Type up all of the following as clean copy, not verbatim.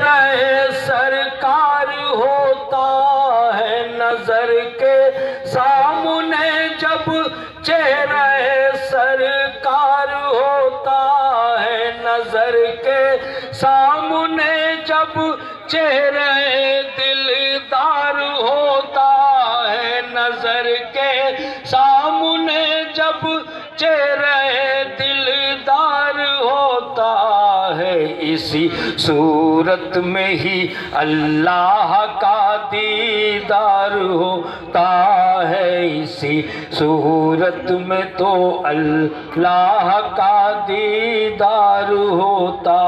چہرہ سرکار ہوتا ہے نظر کے سامنے جب چہرہ سرکار ہوتا ہے نظر کے سامنے جب چہرہ دلدار ہوتا ہے نظر کے سامنے جب چہرہ دلدار ہوتا ہے اسی صورت میں ہی اللہ کا دیدار ہوتا ہے اسی صورت میں تو اللہ کا دیدار ہوتا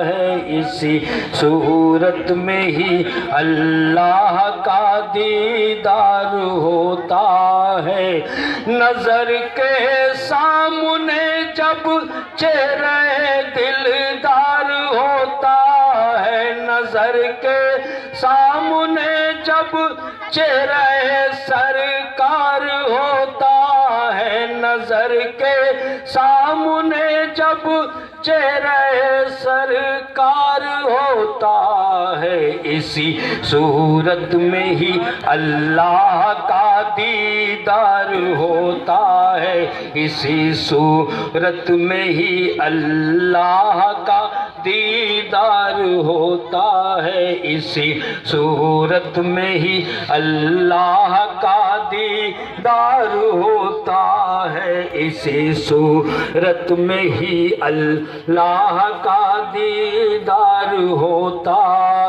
ہے اسی صورت میں ہی اللہ کا دیدار ہوتا ہے نظر کے سامنے جب چہرہ دلدار ہوتا ہے نظر کے سامنے جب چہرہ سرکار ہوتا ہے نظر کے سامنے جب چہرہ سرکار ہوتا ہے اسی صورت میں ہی اللہ کا دیدار ہوتا ہے اسی صورت میں ہی اللہ کا دیدار ہوتا ہے اسی صورت میں ہی اللہ کا دیدار ہوتا ہے اسی صورت میں ہی اللہ کا دیدار ہوتا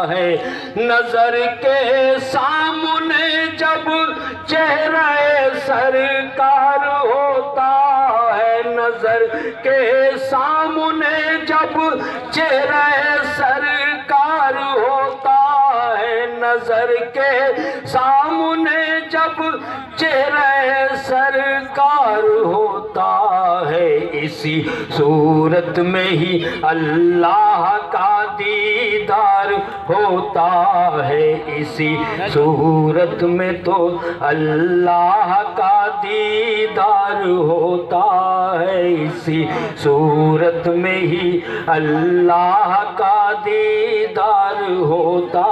ہے نظر کے سامنے جب چہرہ سرکار ہوتا ہے نظر کے سامنے جب چہرہ سرکار ہوتا ہے نظر کے سامنے جب چہرہ سرکار ہوتا ہے اسی صورت میں ہی اللہ کا دیدار ہوتا ہے اسی صورت میں تو اللہ کا دیدار ہوتا ہے اسی صورت میں ہی اللہ کا دیدار ہوتا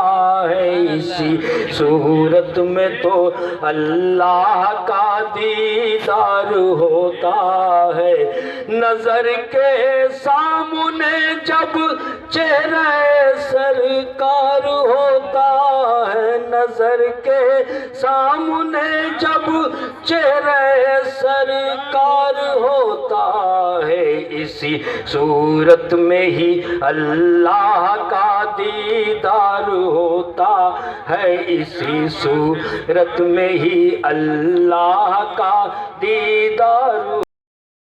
ہے اسی صورت میں تو اللہ کا دیدار ہوتا ہے نظر کے سامنے جب چہرہ سرکار ہوتا ہے نظر کے سامنے جب چہرہ سرکار ہوتا ہے اسی صورت میں ہی اللہ کا دیدار ہوتا ہے اسی صورت میں ہی اللہ کا دیدار